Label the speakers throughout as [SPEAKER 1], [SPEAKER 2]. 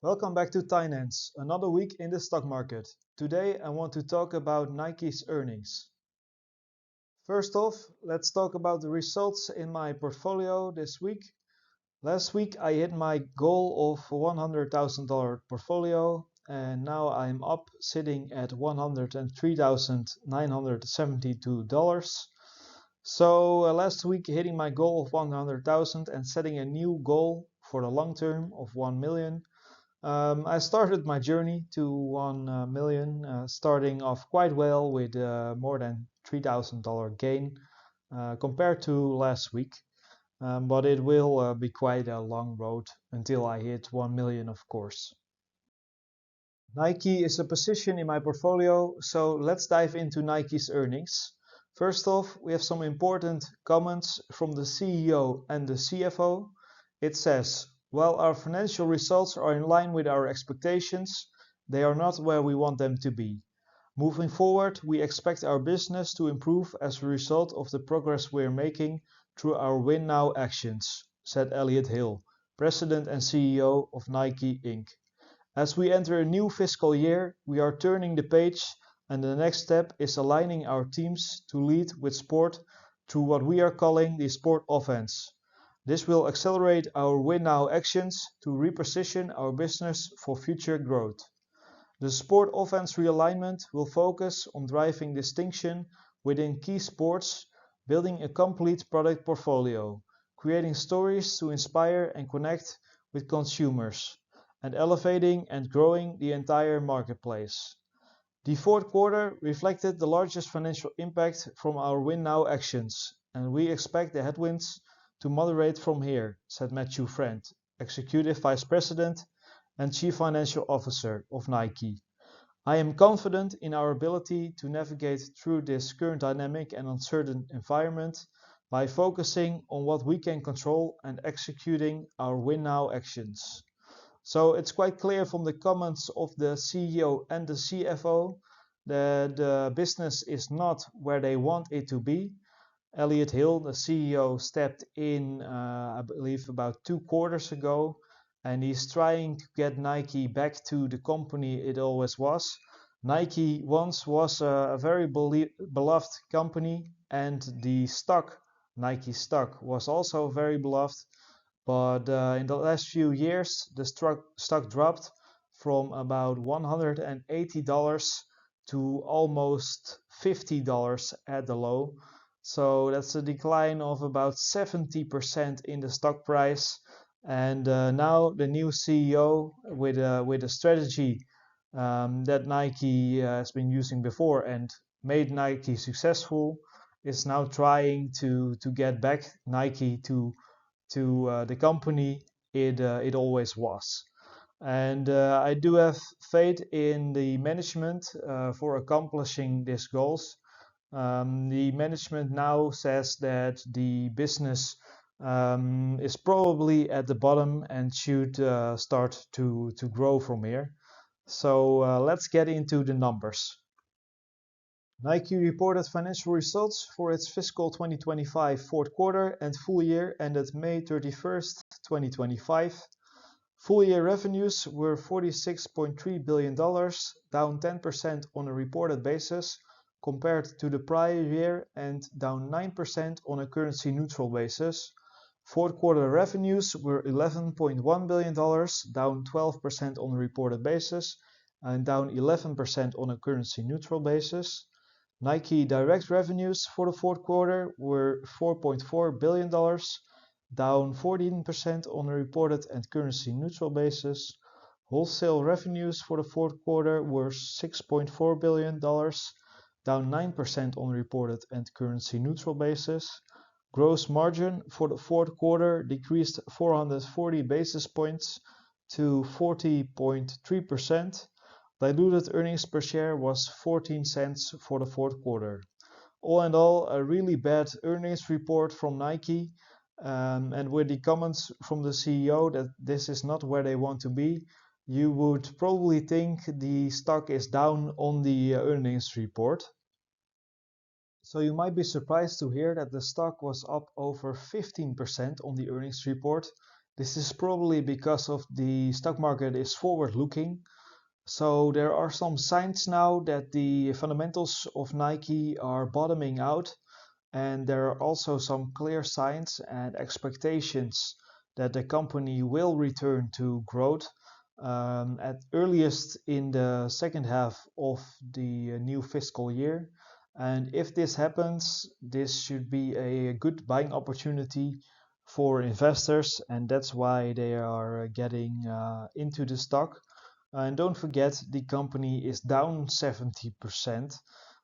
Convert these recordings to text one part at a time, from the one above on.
[SPEAKER 1] Welcome back to TyNance, another week in the stock market. Today I want to talk about Nike's earnings. First off, let's talk about the results in my portfolio this week. Last week I hit my goal of $100,000 portfolio and now I'm up sitting at $103,972. So last week hitting my goal of 100,000 and setting a new goal for the long term of 1 million. I started my journey to 1 million, starting off quite well with more than $3,000 gain compared to last week. But it will be quite a long road until I hit 1 million, of course. Nike is a position in my portfolio, so let's dive into Nike's earnings. First off, we have some important comments from the CEO and the CFO. It says, while our financial results are in line with our expectations, they are not where we want them to be. Moving forward, we expect our business to improve as a result of the progress we are making through our Win Now actions, said Elliot Hill, President and CEO of Nike Inc. As we enter a new fiscal year, we are turning the page, and the next step is aligning our teams to lead with sport through what we are calling the sport offense. This will accelerate our Win Now actions to reposition our business for future growth. The sport offense realignment will focus on driving distinction within key sports, building a complete product portfolio, creating stories to inspire and connect with consumers, and elevating and growing the entire marketplace. The fourth quarter reflected the largest financial impact from our Win Now actions, and we expect the headwinds to moderate from here, said Matthew Friend, Executive Vice President and Chief Financial Officer of Nike. I am confident in our ability to navigate through this current dynamic and uncertain environment by focusing on what we can control and executing our Win Now actions. So it's quite clear from the comments of the CEO and the CFO that the business is not where they want it to be. Elliot Hill, the CEO, stepped in, I believe, about 2 quarters ago, and he's trying to get Nike back to the company it always was. Nike once was a very beloved company, and the stock, Nike stock, was also very beloved. But in the last few years, the stock dropped from about $180 to almost $50 at the low. So that's a decline of about 70% in the stock price. And now the new CEO with a strategy that Nike has been using before and made Nike successful is now trying to get back Nike to the company it always was. And I do have faith in the management for accomplishing these goals. The management now says that the business is probably at the bottom and should start to grow from here. So let's get into the numbers. Nike reported financial results for its fiscal 2025 fourth quarter and full year ended May 31st, 2025. Full year revenues were $46.3 billion, down 10% on a reported basis compared to the prior year and down 9% on a currency neutral basis. Fourth quarter revenues were $11.1 billion, down 12% on a reported basis and down 11% on a currency neutral basis. Nike direct revenues for the fourth quarter were $4.4 billion, down 14% on a reported and currency neutral basis. Wholesale revenues for the fourth quarter were $6.4 billion, down 9% on a reported and currency neutral basis. Gross margin for the fourth quarter decreased 440 basis points to 40.3%. Diluted earnings per share was 14 cents for the fourth quarter. All in all, a really bad earnings report from Nike, and with the comments from the CEO that this is not where they want to be, you would probably think the stock is down on the earnings report. So you might be surprised to hear that the stock was up over 15% on the earnings report, This is probably because of the stock market is forward looking. So there are some signs now that the fundamentals of Nike are bottoming out, and there are also some clear signs and expectations that the company will return to growth at earliest in the second half of the new fiscal year. And if this happens, this should be a good buying opportunity for investors, and that's why they are getting into the stock. And don't forget, the company is down 70%,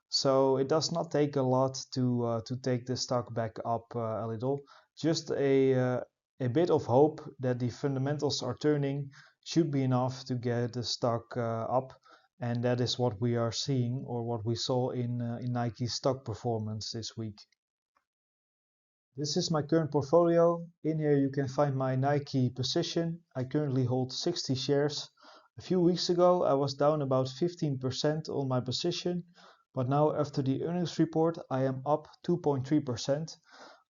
[SPEAKER 1] so it does not take a lot to take the stock back up a little. Just a bit of hope that the fundamentals are turning should be enough to get the stock up, and that is what we are seeing, or what we saw in Nike's stock performance this week. This is my current portfolio. In here you can find my Nike position. I currently hold 60 shares. A few weeks ago I was down about 15% on my position, but now after the earnings report I am up 2.3%.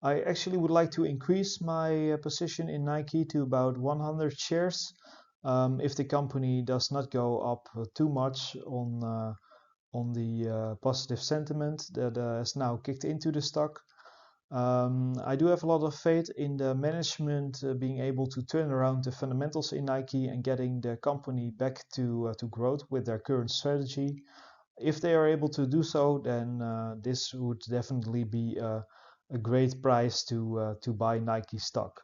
[SPEAKER 1] I actually would like to increase my position in Nike to about 100 shares if the company does not go up too much on the positive sentiment that has now kicked into the stock. I do have a lot of faith in the management being able to turn around the fundamentals in Nike and getting the company back to growth with their current strategy. If they are able to do so, then this would definitely be a great price to buy Nike stock.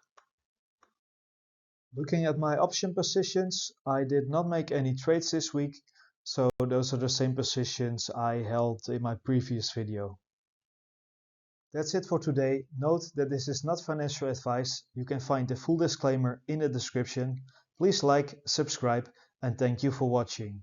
[SPEAKER 1] Looking at my option positions, I did not make any trades this week, so those are the same positions I held in my previous video. That's it for today. Note that this is not financial advice. You can find the full disclaimer in the description. Please like, subscribe, and thank you for watching.